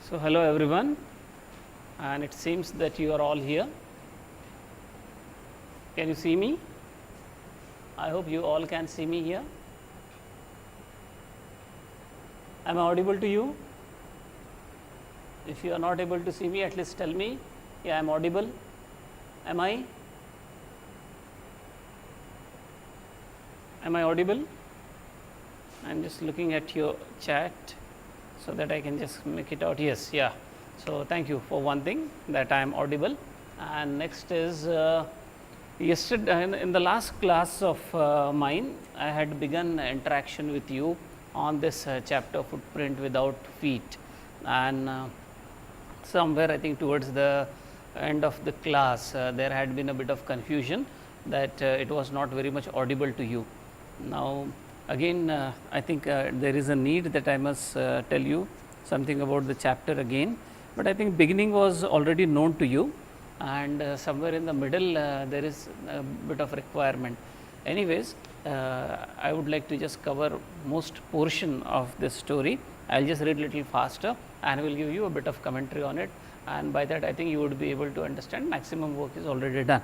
So, hello everyone, and it seems that you are all here. Can you see me? I hope you all can see me here. Am I audible to you? If you are not able to see me, at least tell me, yeah, I am audible. Am I? Am I audible? I am just looking at your chat so that I can just make it out. Yes, yeah. So, thank you for one thing that I am audible. And next is yesterday in the last class of mine, I had begun interaction with you on this chapter footprint without feet, and somewhere I think towards the end of the class there had been a bit of confusion that it was not very much audible to you. Now, again I think there is a need that I must tell you something about the chapter again, but I think beginning was already known to you, and somewhere in the middle there is a bit of requirement. Anyways, I would like to just cover most portion of this story. I will just read little faster and will give you a bit of commentary on it, and by that I think you would be able to understand maximum work is already done.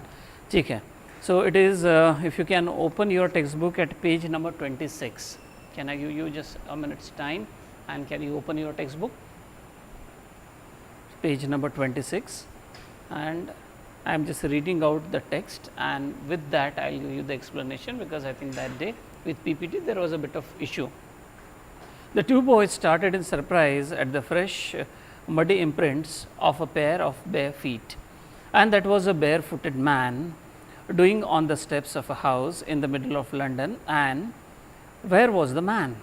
Okay. So, it is if you can open your textbook at page number 26. Can I give you just a minute's time, and can you open your textbook? Page number 26, and I am just reading out the text, and with that I will give you the explanation, because I think that day with PPT there was a bit of issue. The two boys started in surprise at the fresh muddy imprints of a pair of bare feet, and that was a barefooted man doing on the steps of a house in the middle of London. And where was the man?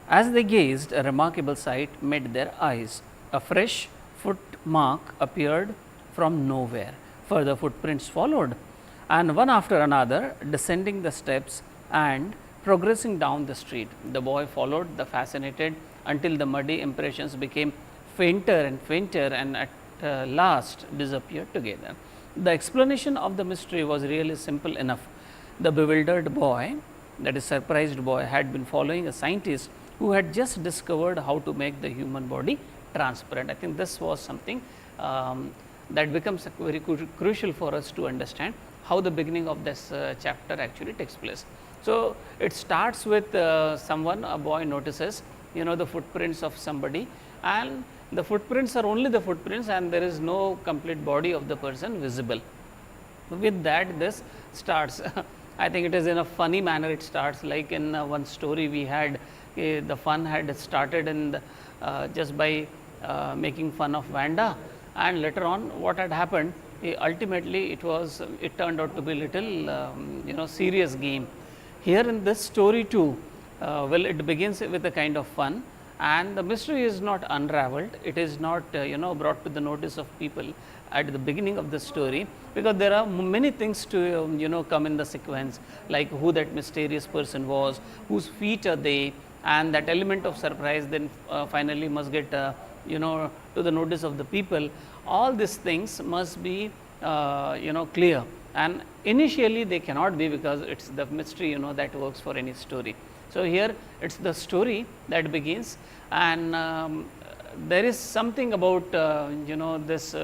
As they gazed, a remarkable sight met their eyes. A fresh foot mark appeared from nowhere. Further footprints followed, and one after another descending the steps and progressing down the street. The boy followed the fascinated until the muddy impressions became fainter and fainter, and at last disappeared together. The explanation of the mystery was really simple enough. The bewildered boy, that is surprised boy, had been following a scientist who had just discovered how to make the human body transparent. I think this was something that becomes very crucial for us to understand how the beginning of this chapter actually takes place. So, it starts with someone, a boy notices the footprints of somebody, and the footprints are only the footprints, and there is no complete body of the person visible. With that this starts I think it is in a funny manner. It starts like in one story we had, the fun had started in the, just by making fun of Vanda, and later on what had happened, ultimately it turned out to be little serious game. Here in this story too, well, it begins with a kind of fun, and the mystery is not unraveled. It is not brought to the notice of people at the beginning of the story, because there are many things to come in the sequence, like who that mysterious person was, whose feet are they, and that element of surprise then finally must get to the notice of the people. All these things must be clear, and initially they cannot be, because it is the mystery that works for any story. So, here it is the story that begins, and there is something about this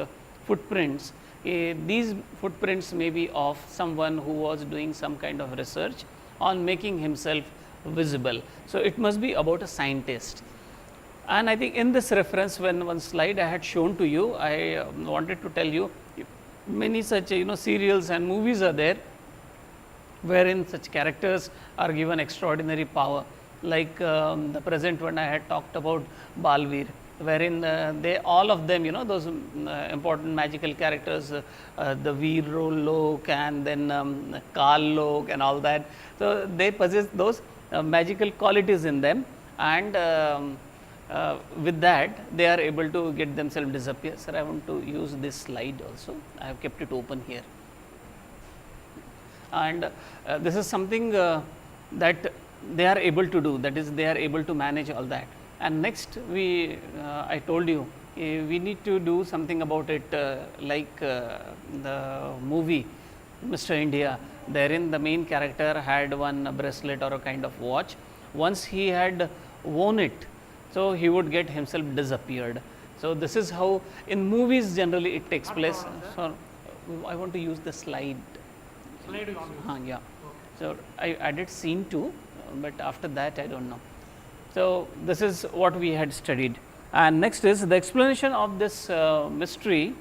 footprints. These footprints may be of someone who was doing some kind of research on making himself visible. So, it must be about a scientist, and I think in this reference, when one slide I had shown to you, I wanted to tell you many such serials and movies are there, wherein such characters are given extraordinary power, like the present one I had talked about, Balveer, wherein they all of them those important magical characters, the Veer Lok and then Kal Lok and all that. So, they possess those magical qualities in them, and with that they are able to get themselves disappear. Sir, I want to use this slide also. I have kept it open here, and this is something that they are able to do, that is they are able to manage all that. And next I told you we need to do something about it, like the movie Mr. India, therein the main character had one bracelet or a kind of watch. Once he had worn it, so he would get himself disappeared. So, this is how in movies generally it takes place. So, I want to use the slide. Slide you want to Yeah. So, I added scene 2, but after that I do not know. So, this is what we had studied, and next is the explanation of this mystery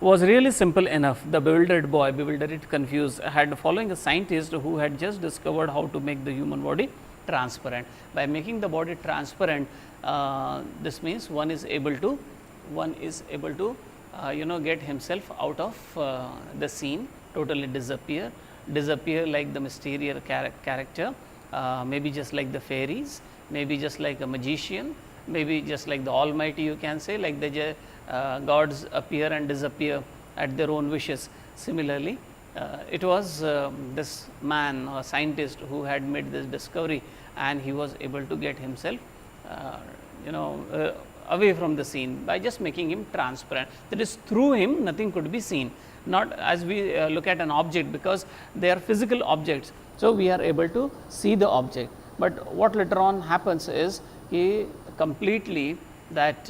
was really simple enough. The bewildered boy, bewildered, confused, had following a scientist who had just discovered how to make the human body transparent. By making the body transparent, this means one is able to get himself out of the scene, totally disappear like the mysterious character, maybe just like the fairies, maybe just like a magician, maybe just like the Almighty, you can say, like the gods appear and disappear at their own wishes. Similarly, it was this man or scientist who had made this discovery, and he was able to get himself away from the scene by just making him transparent. That is, through him nothing could be seen, not as we look at an object, because they are physical objects. So, we are able to see the object, but what later on happens is he completely that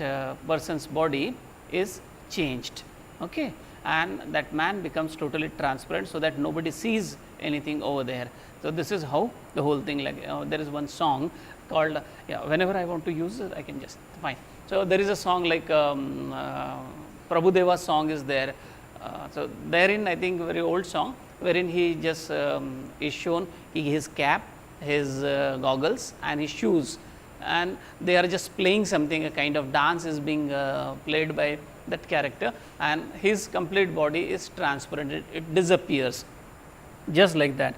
person's body is changed, okay, and that man becomes totally transparent, so that nobody sees anything over there. So, this is how the whole thing, like there is one song called, whenever I want to use it I can just fine. So, there is a song like Prabhudeva's song is there. So, therein I think very old song, wherein he just is shown his cap, his goggles and his shoes, and they are just playing something, a kind of dance is being played by that character, and his complete body is transparent, it disappears just like that.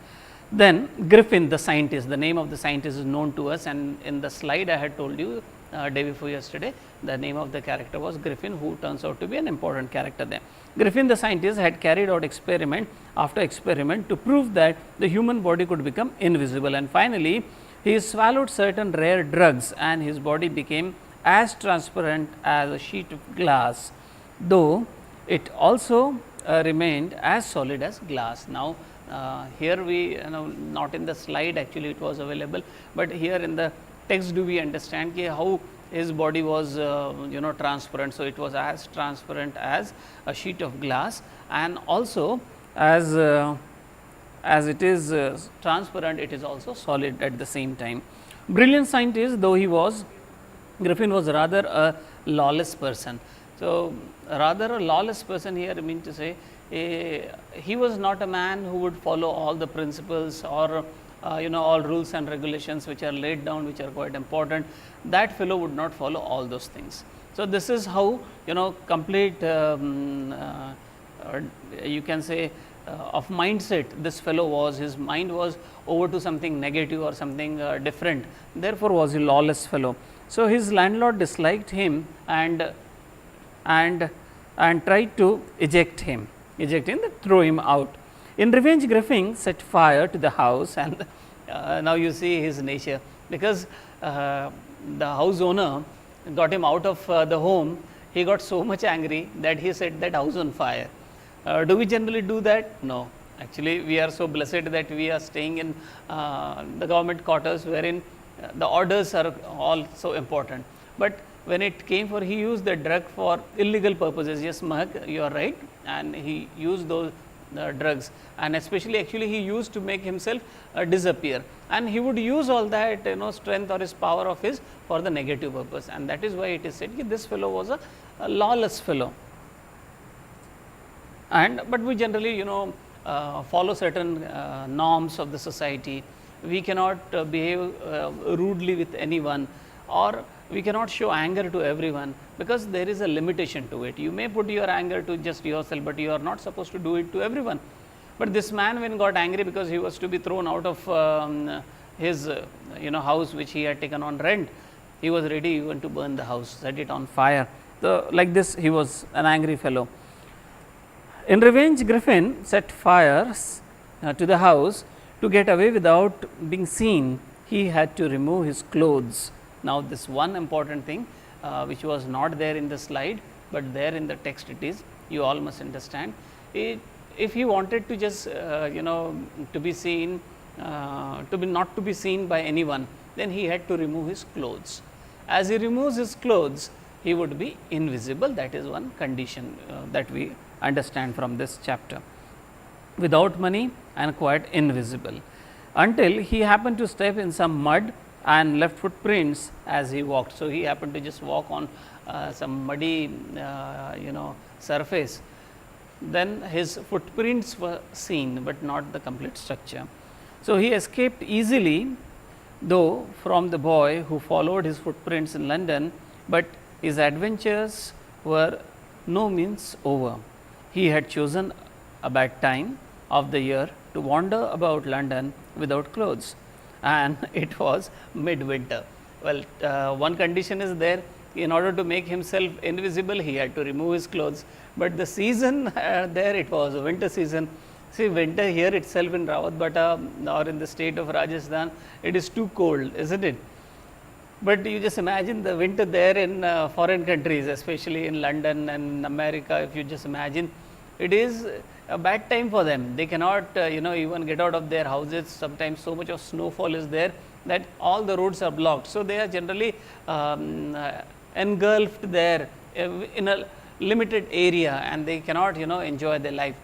Then Griffin the Scientist, the name of the scientist is known to us, and in the slide I had told you day before yesterday, the name of the character was Griffin, who turns out to be an important character there. Griffin the Scientist had carried out experiment after experiment to prove that the human body could become invisible, and finally he swallowed certain rare drugs and his body became as transparent as a sheet of glass, though it also remained as solid as glass. Now, here we not in the slide, actually it was available, but here in the text do we understand how his body was transparent. So, it was as transparent as a sheet of glass, and also as it is transparent, it is also solid at the same time. Brilliant scientist though he was, Griffin was rather a lawless person. So, rather a lawless person here, I mean to say, he was not a man who would follow all the principles or all rules and regulations which are laid down, which are quite important. That fellow would not follow all those things. So, this is how complete you can say of mindset this fellow was. His mind was over to something negative or something different, therefore, was a lawless fellow. So, his landlord disliked him and tried to eject him, throw him out. In revenge, Griffin set fire to the house, and now you see his nature, because the house owner got him out of the home. He got so much angry that he set that house on fire. Do we generally do that? No. Actually, we are so blessed that we are staying in the government quarters, wherein the orders are all so important. But when it came for, he used the drug for illegal purposes. Yes, Mahak, you are right, and he used those drugs, and especially actually he used to make himself disappear, and he would use all that strength or his power of his for the negative purpose, and that is why it is said that this fellow was a lawless fellow. And but we generally follow certain norms of the society. We cannot behave rudely with anyone, or we cannot show anger to everyone, because there is a limitation to it. You may put your anger to just yourself, but you are not supposed to do it to everyone. But this man, when got angry because he was to be thrown out of his house which he had taken on rent, he was ready even to burn the house, set it on fire. So, like this, he was an angry fellow. In revenge, Griffin set fires to the house. To get away without being seen, he had to remove his clothes. Now, this one important thing which was not there in the slide, but there in the text it is, you all must understand. If he wanted to just to be seen, not to be seen by anyone, then he had to remove his clothes. As he removes his clothes, he would be invisible. That is one condition that we understand from this chapter. Without money and quite invisible, until he happened to step in some mud and left footprints as he walked. So, he happened to just walk on some muddy surface, then his footprints were seen, but not the complete structure. So, he escaped easily though from the boy who followed his footprints in London, but his adventures were no means over. He had chosen a bad time of the year to wander about London without clothes, and it was midwinter. Well, one condition is there. In order to make himself invisible, he had to remove his clothes, but the season there, it was a winter season. See, winter here itself in Rawatbhata or in the state of Rajasthan, it is too cold, isn't it? But you just imagine the winter there in foreign countries, especially in London and America. If you just imagine, it is a bad time for them. They cannot even get out of their houses. Sometimes so much of snowfall is there that all the roads are blocked. So, they are generally engulfed there in a limited area, and they cannot enjoy their life.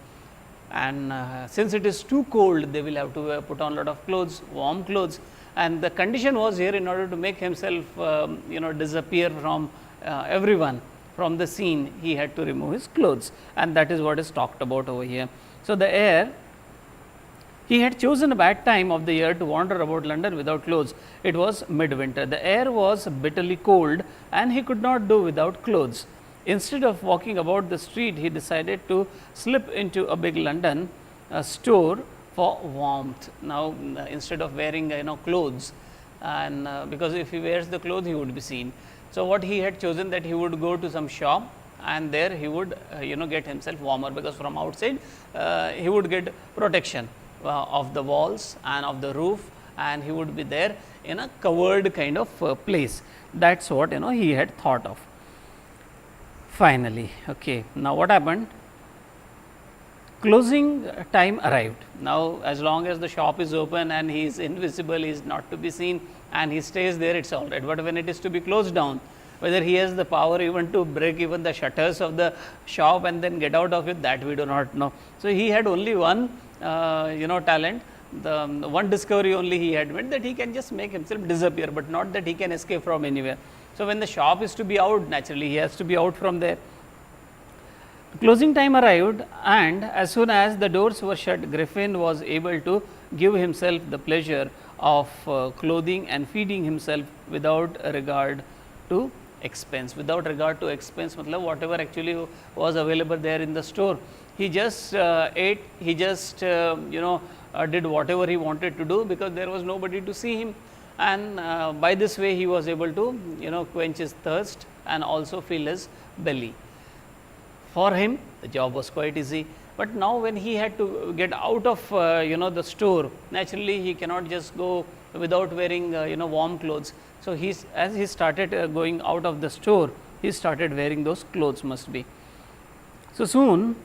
And since it is too cold, they will have to put on a lot of clothes, warm clothes, and the condition was here, in order to make himself disappear from everyone, from the scene, he had to remove his clothes, and that is what is talked about over here. So, the air, he had chosen a bad time of the year to wander about London without clothes. It was midwinter. The air was bitterly cold, and he could not do without clothes. Instead of walking about the street, he decided to slip into a big London store for warmth. Now, instead of wearing clothes, and because if he wears the clothes, he would be seen. So, what he had chosen, that he would go to some shop, and there he would get himself warmer, because from outside he would get protection of the walls and of the roof, and he would be there in a covered kind of place. That is what he had thought of. Finally, okay. Now, what happened? Closing time arrived. Now, as long as the shop is open and he is invisible, he is not to be seen, and he stays there, it is all right. But when it is to be closed down, whether he has the power even to break even the shutters of the shop and then get out of it, that we do not know. So, he had only one talent. The one discovery only he had made, that he can just make himself disappear, but not that he can escape from anywhere. So, when the shop is to be out, naturally he has to be out from there. Closing time arrived, and as soon as the doors were shut, Griffin was able to give himself the pleasure of clothing and feeding himself without regard to expense. Without regard to expense, whatever actually was available there in the store, he just ate, he just did whatever he wanted to do, because there was nobody to see him, and by this way he was able to quench his thirst and also fill his belly. For him, the job was quite easy, but now when he had to get out of the store, naturally he cannot just go without wearing warm clothes. So, as he started going out of the store, he started wearing those clothes, must be. So, soon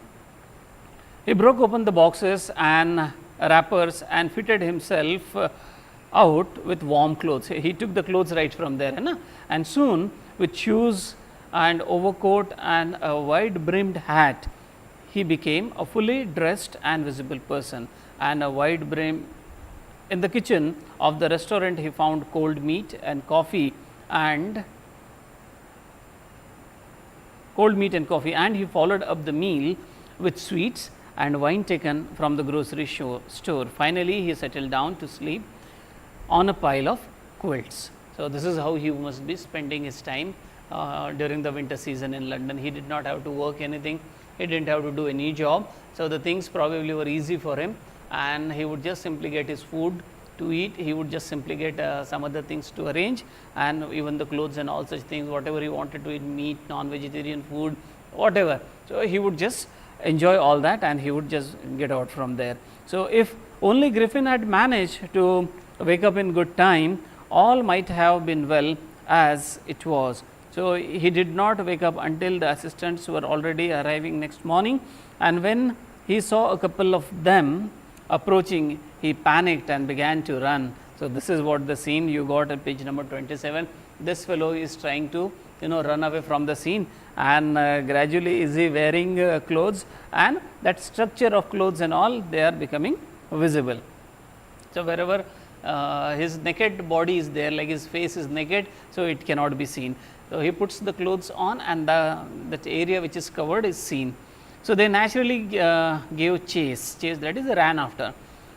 he broke open the boxes and wrappers and fitted himself out with warm clothes. He took the clothes right from there, and soon with shoes and overcoat and a wide brimmed hat, he became a fully dressed and visible person, and a wide brim. In the kitchen of the restaurant, he found cold meat and coffee, and he followed up the meal with sweets and wine taken from the grocery store. Finally, he settled down to sleep on a pile of quilts. So, this is how he must be spending his time during the winter season in London. He did not have to work anything, he did not have to do any job. So, the things probably were easy for him, and he would just simply get his food to eat, he would just simply get some other things to arrange, and even the clothes and all such things, whatever he wanted to eat, meat, non-vegetarian food, whatever. So, he would just enjoy all that, and he would just get out from there. So, if only Griffin had managed to wake up in good time, all might have been well as it was. So, he did not wake up until the assistants were already arriving next morning, and when he saw a couple of them approaching, he panicked and began to run. So, this is what the scene you got at page number 27. This fellow is trying to run away from the scene, and gradually is he wearing clothes, and that structure of clothes and all, they are becoming visible. So, wherever his naked body is there, like his face is naked, so it cannot be seen. So, he puts the clothes on, and that area which is covered is seen. So, they naturally gave chase, that is ran after.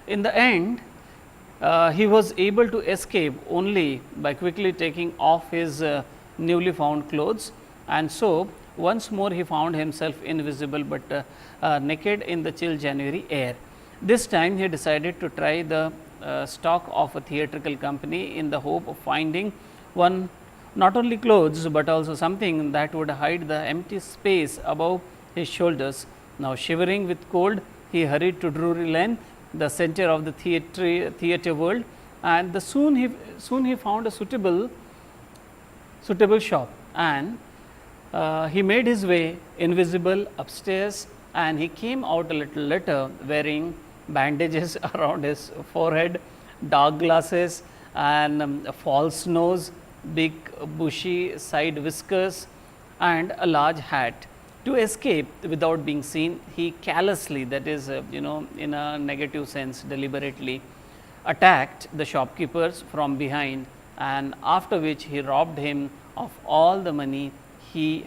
In the end, he was able to escape only by quickly taking off his newly found clothes, and so once more he found himself invisible, but naked in the chill January air. This time he decided to try the stock of a theatrical company in the hope of finding one, not only clothes, but also something that would hide the empty space above his shoulders. Now, shivering with cold, he hurried to Drury Lane, the center of the theatre world, and soon he found a suitable shop, and he made his way invisible upstairs, and he came out a little later wearing bandages around his forehead, dark glasses, and a false nose, big bushy side whiskers, and a large hat. To escape without being seen, he callously, that is in a negative sense, deliberately attacked the shopkeepers from behind, and after which he robbed him of all the money he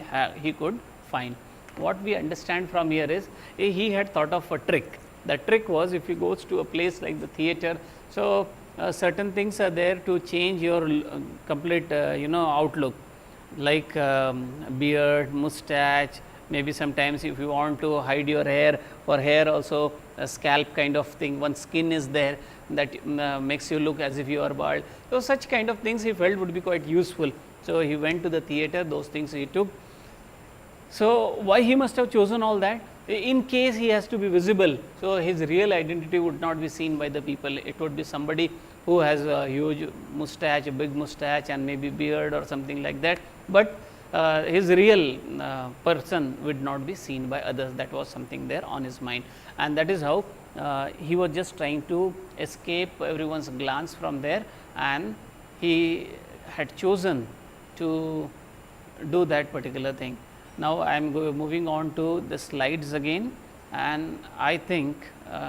could find. What we understand from here is he had thought of a trick. The trick was, if he goes to a place like the theater, so certain things are there to change your complete outlook, like beard, mustache. Maybe sometimes if you want to hide your hair, for hair also a scalp kind of thing, one skin is there that makes you look as if you are bald. So, such kind of things he felt would be quite useful. So, he went to the theater, those things he took. So, why he must have chosen all that? In case he has to be visible, so his real identity would not be seen by the people. It would be somebody who has a huge mustache, a big mustache, and maybe beard or something like that, but his real person would not be seen by others. That was something there on his mind, and that is how he was just trying to escape everyone's glance from there, and he had chosen to do that particular thing. Now, I am moving on to the slides again, and I think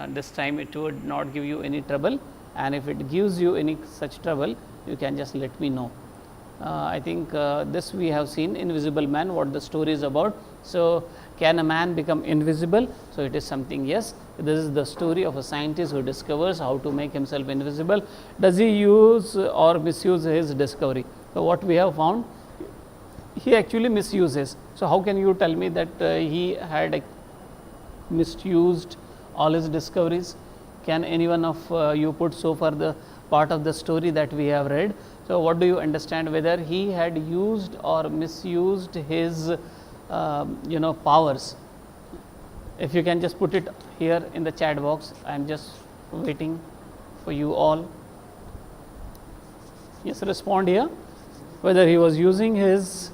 this time it would not give you any trouble, and if it gives you any such trouble, you can just let me know. I think this we have seen, invisible man, what the story is about. So, can a man become invisible? So, it is something, yes, this is the story of a scientist who discovers how to make himself invisible. Does he use or misuse his discovery? So, what we have found, he actually misuses. So, how can you tell me that he had misused all his discoveries? Can any one of you put so far the part of the story that we have read? So, what do you understand, whether he had used or misused his powers? If you can just put it here in the chat box, I am just waiting for you all. Yes, respond here, whether he was using his,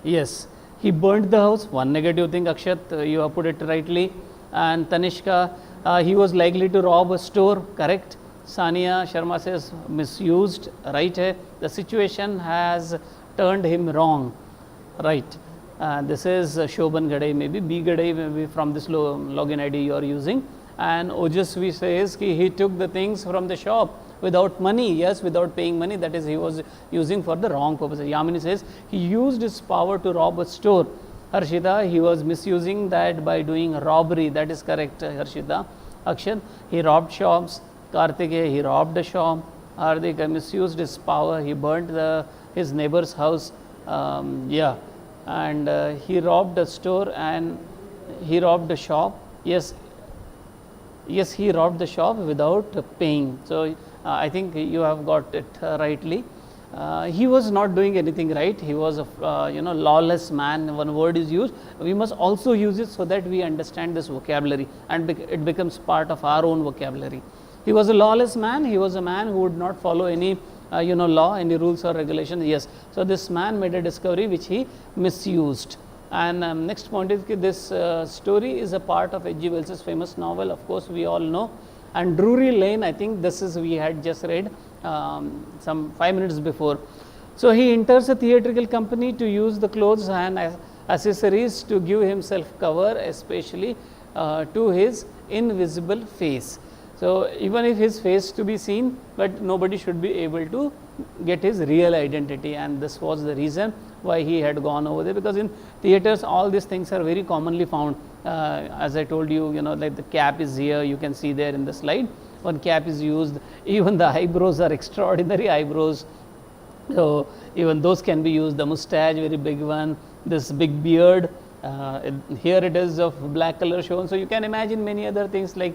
yes, he burnt the house, one negative thing. Akshat, you have put it rightly, and Tanishka, he was likely to rob a store, correct. Sania Sharma says misused, right hai. The situation has turned him wrong, right. This is Shoban Gadai, maybe B Gadai, maybe from this login ID you are using, and Ojasvi says he took the things from the shop without money, yes, without paying money, that is he was using for the wrong purpose. Yamini says he used his power to rob a store. Harshita, he was misusing that by doing robbery, that is correct, Harshita. Akshat, he robbed shops. Kartikeya, he robbed a shop. Hardik, misused his power, he burnt his neighbor's house, yeah, and he robbed a store and he robbed a shop, yes, he robbed the shop without paying. So, I think you have got it rightly. He was not doing anything right, he was a lawless man, one word is used. We must also use it so that we understand this vocabulary, and it becomes part of our own vocabulary. He was a lawless man, he was a man who would not follow any law, any rules or regulations, yes. So, this man made a discovery which he misused. And next point is that this story is a part of H.G. Wells's famous novel, of course, we all know. And Drury Lane, I think this is we had just read some 5 minutes before. So, he enters a theatrical company to use the clothes and accessories to give himself cover, especially to his invisible face. So, even if his face to be seen, but nobody should be able to get his real identity, and this was the reason why he had gone over there, because in theaters all these things are very commonly found. As I told you, like the cap is here, you can see there in the slide, one cap is used, even the eyebrows are extraordinary eyebrows. So, even those can be used, the mustache, very big one, this big beard, here it is of black color shown. So, you can imagine many other things like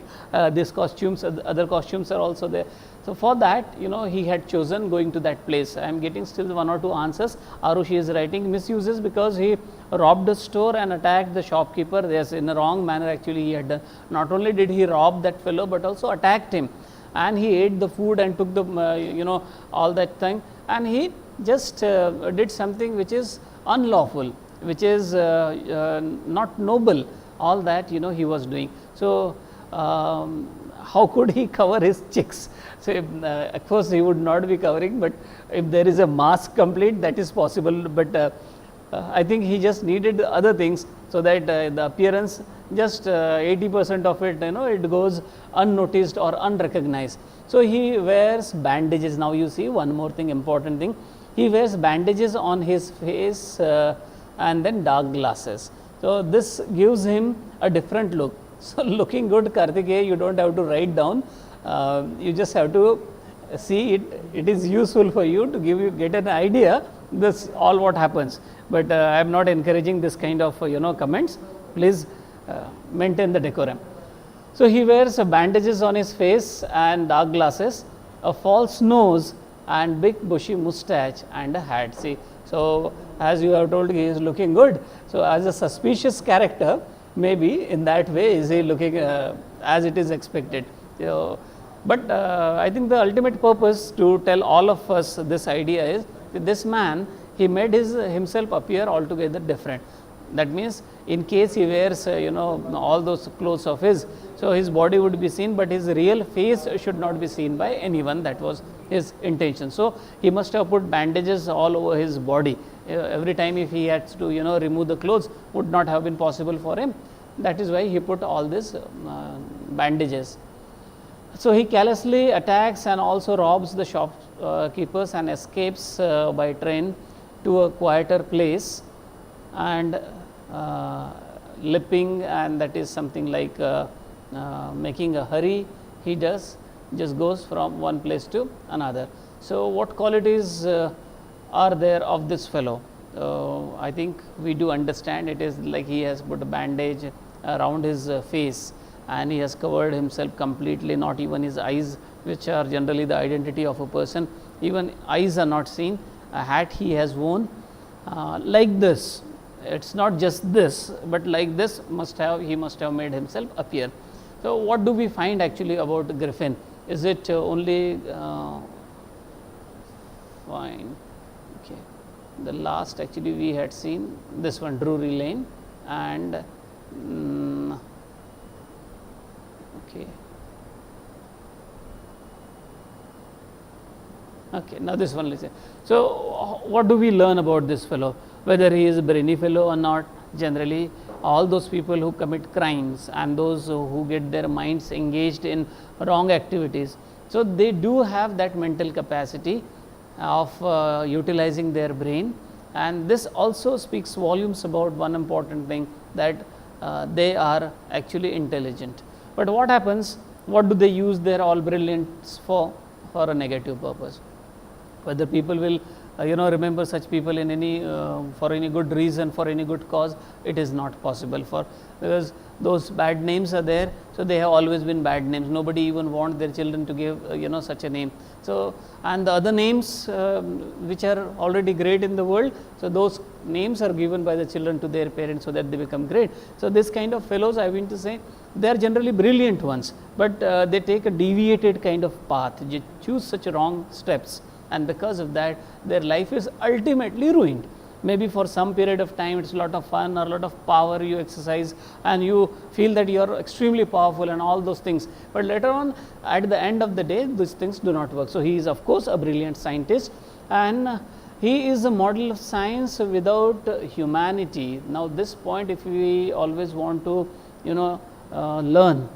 these costumes, other costumes are also there. So, for that he had chosen going to that place. I am getting still one or two answers. Arushi is writing misuses because he robbed a store and attacked the shopkeeper. Yes, in a wrong manner actually he had done. Not only did he rob that fellow, but also attacked him, and he ate the food and took the all that thing, and he just did something which is unlawful, which is not noble, all that he was doing. So, how could he cover his chicks? So, of course, he would not be covering, but if there is a mask complete, that is possible, but I think he just needed other things, so that the appearance just 80% of it it goes unnoticed or unrecognized. So, he wears bandages. Now, you see one more thing, important thing, he wears bandages on his face and then dark glasses. So, this gives him a different look. So, looking good, Karthikeya, you do not have to write down, you just have to see it. It is useful for you to get an idea this all what happens, but I am not encouraging this kind of comments. Please maintain the decorum. So, he wears bandages on his face and dark glasses, a false nose and big bushy mustache and a hat. See, so as you have told, he is looking good. So, as a suspicious character, maybe in that way is he looking as it is expected. So, but I think the ultimate purpose to tell all of us this idea is that this man, he made himself appear altogether different. That means, in case he wears all those clothes of his, so his body would be seen, but his real face should not be seen by anyone. That was his intention. So, he must have put bandages all over his body. Every time if he had to remove the clothes, would not have been possible for him. That is why he put all these bandages. So, he callously attacks and also robs the shopkeepers and escapes by train to a quieter place, and lipping, and that is something like making a hurry. He just goes from one place to another. So, what qualities are there of this fellow? I think we do understand. It is like he has put a bandage around his face, and he has covered himself completely, not even his eyes, which are generally the identity of a person. Even eyes are not seen. A hat he has worn like this. It is not just this, but like this he must have made himself appear. So, what do we find actually about Griffin? Is it only fine? Okay. The last actually we had seen this one, Drury Lane, and okay. Okay, now this one, listen. So, what do we learn about this fellow? Whether he is a brainy fellow or not, generally all those people who commit crimes and those who get their minds engaged in wrong activities, so they do have that mental capacity of utilizing their brain, and this also speaks volumes about one important thing, that they are actually intelligent. But what happens, what do they use their all brilliance for a negative purpose? Whether people will remember such people in any for any good reason, for any good cause, it is not possible, because those bad names are there. So, they have always been bad names. Nobody even want their children to give such a name. So, and the other names which are already great in the world, so those names are given by the children to their parents, so that they become great. So, this kind of fellows, I mean to say, they are generally brilliant ones, but they take a deviated kind of path, they choose such wrong steps, and because of that their life is ultimately ruined. Maybe for some period of time it is a lot of fun or a lot of power you exercise, and you feel that you are extremely powerful and all those things, but later on at the end of the day these things do not work. So, he is of course a brilliant scientist, and he is a model of science without humanity. Now, this point, if we always want to learn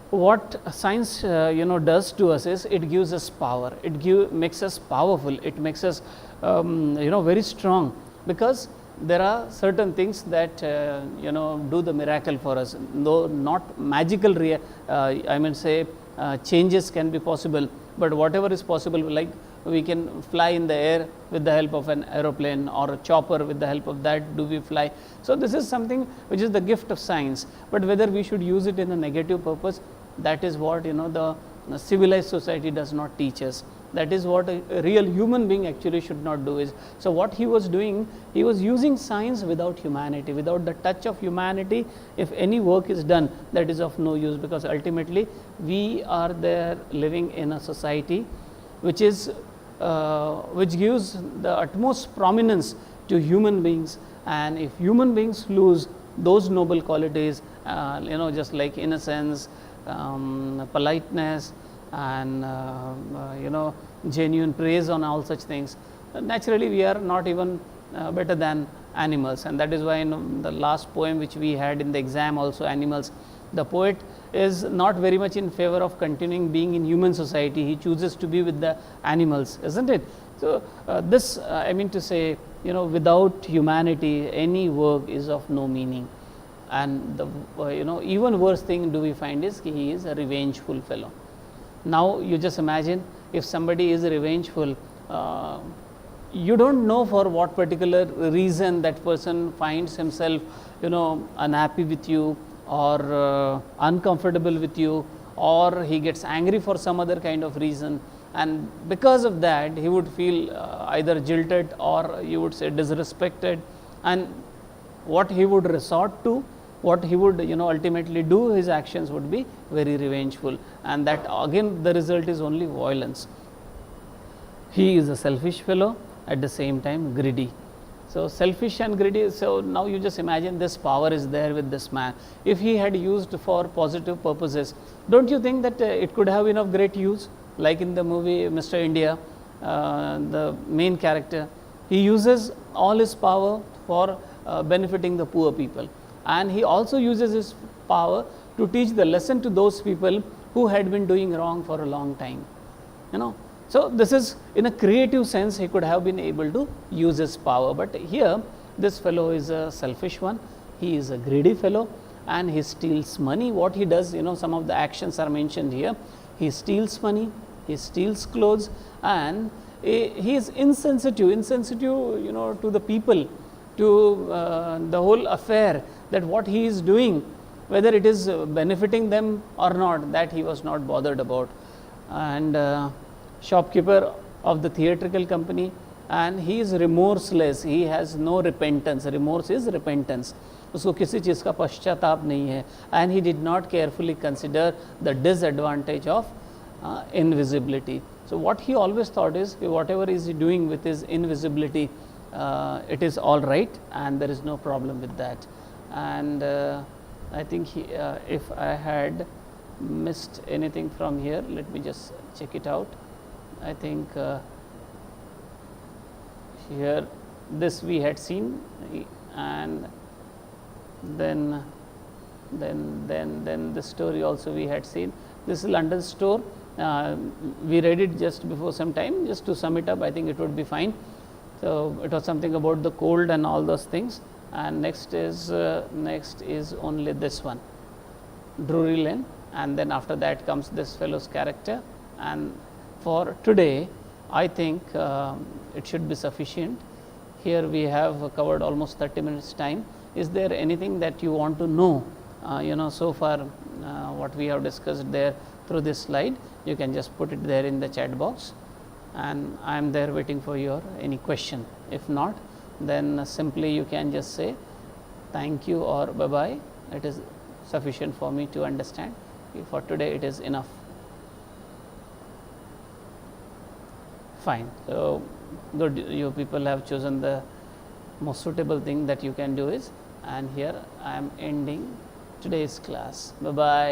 what science does to us, is it gives us power, it makes us powerful, it makes us very strong, because there are certain things that do the miracle for us, though not magical I mean say changes can be possible, but whatever is possible, like we can fly in the air with the help of an aeroplane, or a chopper, with the help of that do we fly. So, this is something which is the gift of science, but whether we should use it in a negative purpose, that is what the civilized society does not teach us. That is what a real human being actually should not do is. So, what he was doing, he was using science without humanity, without the touch of humanity. If any work is done, that is of no use, because ultimately we are there living in a society which is which gives the utmost prominence to human beings, and if human beings lose those noble qualities, just like innocence, politeness, and genuine praise on all such things, naturally we are not even better than animals. And that is why in the last poem which we had in the exam also, animals, the poet is not very much in favor of continuing being in human society, he chooses to be with the animals, isn't it? So, this I mean to say, without humanity any work is of no meaning. And the even worse thing do we find is he is a revengeful fellow. Now, you just imagine, if somebody is revengeful, you do not know for what particular reason that person finds himself unhappy with you, or uncomfortable with you, or he gets angry for some other kind of reason, and because of that he would feel either jilted, or you would say disrespected, and what he would resort to, what he would ultimately do, his actions would be very revengeful, and that again the result is only violence. He is a selfish fellow, at the same time greedy. So, selfish and greedy. So, now you just imagine this power is there with this man. If he had used for positive purposes, do not you think that it could have been of great use? Like in the movie Mr. India, the main character, he uses all his power for benefiting the poor people, and he also uses his power to teach the lesson to those people who had been doing wrong for a long time. So, this is in a creative sense he could have been able to use his power, but here this fellow is a selfish one, he is a greedy fellow, and he steals money. What he does, some of the actions are mentioned here. He steals money, he steals clothes, and he is insensitive to the people, to the whole affair, that what he is doing, whether it is benefiting them or not, that he was not bothered about. And shopkeeper of the theatrical company, and he is remorseless, he has no repentance. Remorse is repentance, उसको किसी चीज़ का पश्चाताप नहीं है, and he did not carefully consider the disadvantage of invisibility. So, what he always thought is, whatever is he doing with his invisibility, it is all right, and there is no problem with that. And I think if I had missed anything from here, let me just check it out. I think here this we had seen, and then the story also we had seen. This is London store, we read it just before some time. Just to sum it up, I think it would be fine. So, it was something about the cold and all those things, and next is only this one, Drury Lane, and then after that comes this fellow's character. And for today, I think it should be sufficient. Here we have covered almost 30 minutes time. Is there anything that you want to know, so far what we have discussed there through this slide? You can just put it there in the chat box, and I am there waiting for your any question. If not, then simply you can just say thank you or bye bye. It is sufficient for me to understand. For today it is enough. Fine. So, good, you people have chosen the most suitable thing that you can do is, and here I am ending today's class. Bye bye.